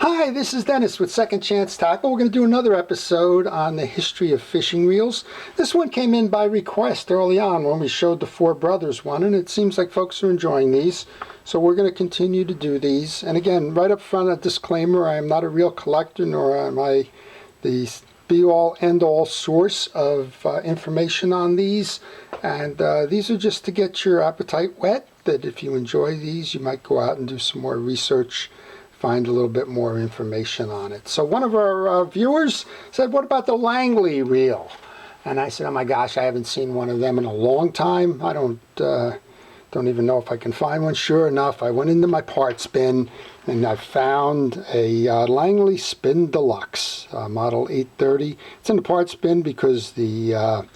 Hi, this is Dennis with Second Chance Tackle. We're going to do another episode on the history of fishing reels. This one came in by request early on when we showed the Four Brothers one, and it seems like folks are enjoying these. So we're going to continue to do these. And again, right up front, a disclaimer, I am not a reel collector, nor am I the be-all, end-all source of information on these. And these are just to get your appetite whet, that if you enjoy these, you might go out and do some more research, find a little bit more information on it. So one of our viewers said, what about the Langley reel? And I said, oh my gosh, I haven't seen one of them in a long time. I don't even know if I can find one. Sure enough, I went into my parts bin and I found a Langley Spin Deluxe, model 830. It's in the parts bin because the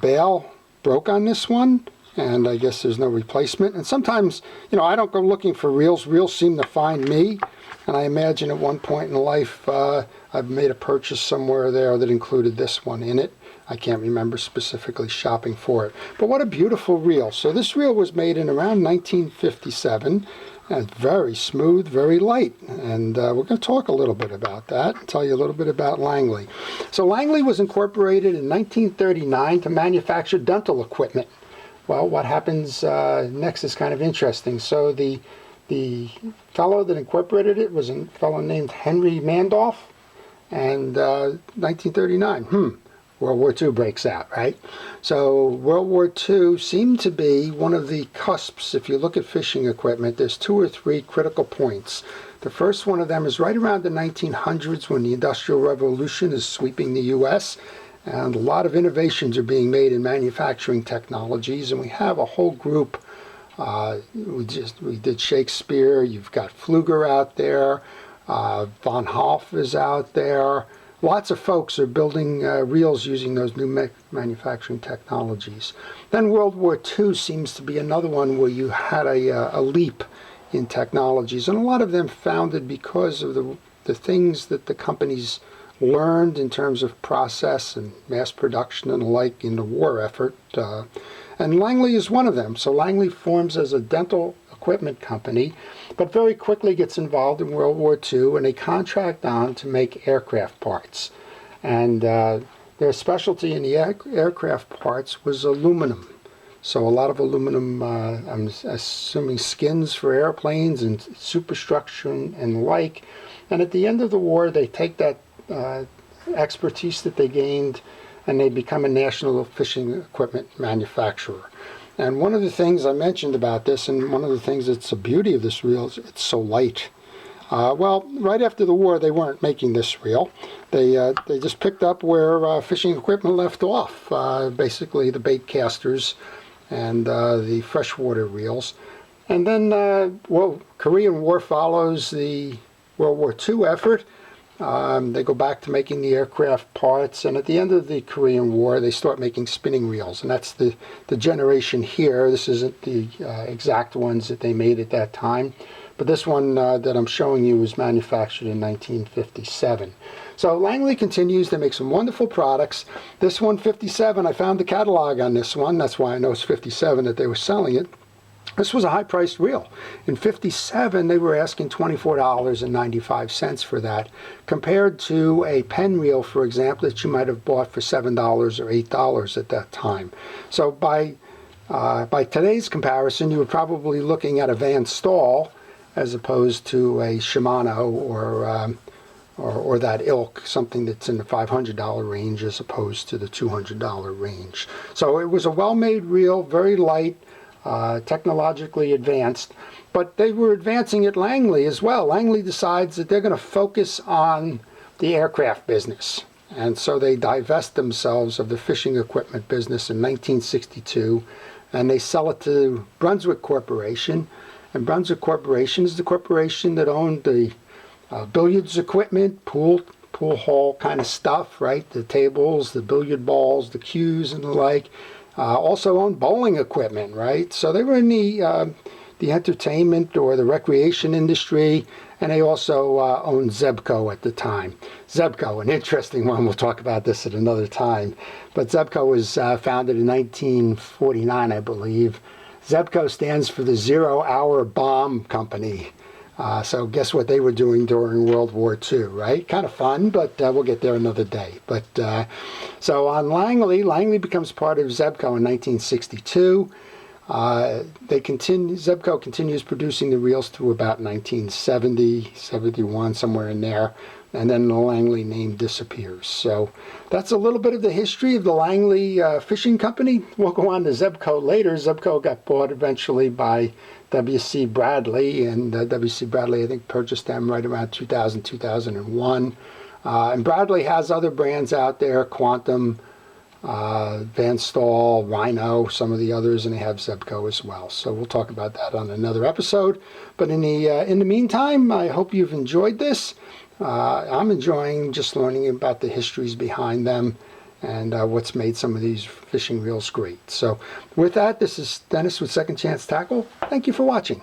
bail broke on this one, and I guess there's no replacement. And sometimes, you know, I don't go looking for reels. Reels seem to find me. And I imagine at one point in life, I've made a purchase somewhere there that included this one in it. I can't remember specifically shopping for it. But what a beautiful reel. So this reel was made in around 1957. And it's very smooth, very light. And we're going to talk a little bit about that and tell you a little bit about Langley. So Langley was incorporated in 1939 to manufacture dental equipment. Well, what happens next is kind of interesting. So the fellow that incorporated it was a fellow named Henry Mandolph, and 1939, World War II breaks out, right? So World War II seemed to be one of the cusps. If you look at fishing equipment, there's two or three critical points. The first one of them is right around the 1900s when the Industrial Revolution is sweeping the U.S., and a lot of innovations are being made in manufacturing technologies, and we have a whole group. We did Shakespeare. You've got Pfluger out there. Von Hoff is out there. Lots of folks are building reels using those new manufacturing technologies. Then World War II seems to be another one where you had a leap in technologies, and a lot of them founded because of the things that the companies learned in terms of process and mass production and the like in the war effort. And Langley is one of them. So Langley forms as a dental equipment company, but very quickly gets involved in World War II, and they contract on to make aircraft parts. And their specialty in the aircraft parts was aluminum. So a lot of aluminum, I'm assuming skins for airplanes and superstructure and the like. And at the end of the war, they take that expertise that they gained, and they become a national fishing equipment manufacturer. And one of the things I mentioned about this, and one of the things that's the beauty of this reel, is it's so light. Well, right after the war, they weren't making this reel. They just picked up where fishing equipment left off, basically the bait casters and the freshwater reels. And then, well, Korean War follows the World War II effort. They go back to making the aircraft parts, and at the end of the Korean War, they start making spinning reels, and that's the generation here. This isn't the exact ones that they made at that time, but this one that I'm showing you was manufactured in 1957. So Langley continues to make some wonderful products. This one, 57, I found the catalog on this one. That's why I know it's 57 that they were selling it. This was a high-priced reel. In 57, they were asking $24.95 for that, compared to a pen reel, for example, that you might have bought for $7 or $8 at that time. So by today's comparison, you were probably looking at a Van Staal as opposed to a Shimano or that ilk, something that's in the $500 range as opposed to the $200 range. So it was a well-made reel, very light, technologically advanced, but they were advancing at Langley as well. Langley decides that they're going to focus on the aircraft business, and so they divest themselves of the fishing equipment business in 1962, and they sell it to Brunswick Corporation. And Brunswick Corporation is the corporation that owned the billiards equipment, pool hall kind of stuff, right? The tables, the billiard balls, the cues, and the like. Also owned bowling equipment, right? So they were in the entertainment or the recreation industry, and they also owned Zebco at the time. Zebco, an interesting one. We'll talk about this at another time. But Zebco was founded in 1949, I believe. Zebco stands for the Zero Hour Bomb Company. So guess what they were doing during World War II, right? Kind of fun, but we'll get there another day. But so on Langley becomes part of Zebco in 1962. Zebco continues producing the reels through about 1970, 71, somewhere in there. And then the Langley name disappears. So that's a little bit of the history of the Langley Fishing Company. We'll go on to Zebco later. Zebco got bought eventually by W.C. Bradley, and W.C. Bradley, I think, purchased them right around 2000, 2001. And Bradley has other brands out there, Quantum, Van Staal, Rhino, some of the others, and they have Zebco as well. So we'll talk about that on another episode. But in the meantime, I hope you've enjoyed this. I'm enjoying just learning about the histories behind them and what's made some of these fishing reels great. So with that, this is Dennis with Second Chance Tackle. Thank you for watching.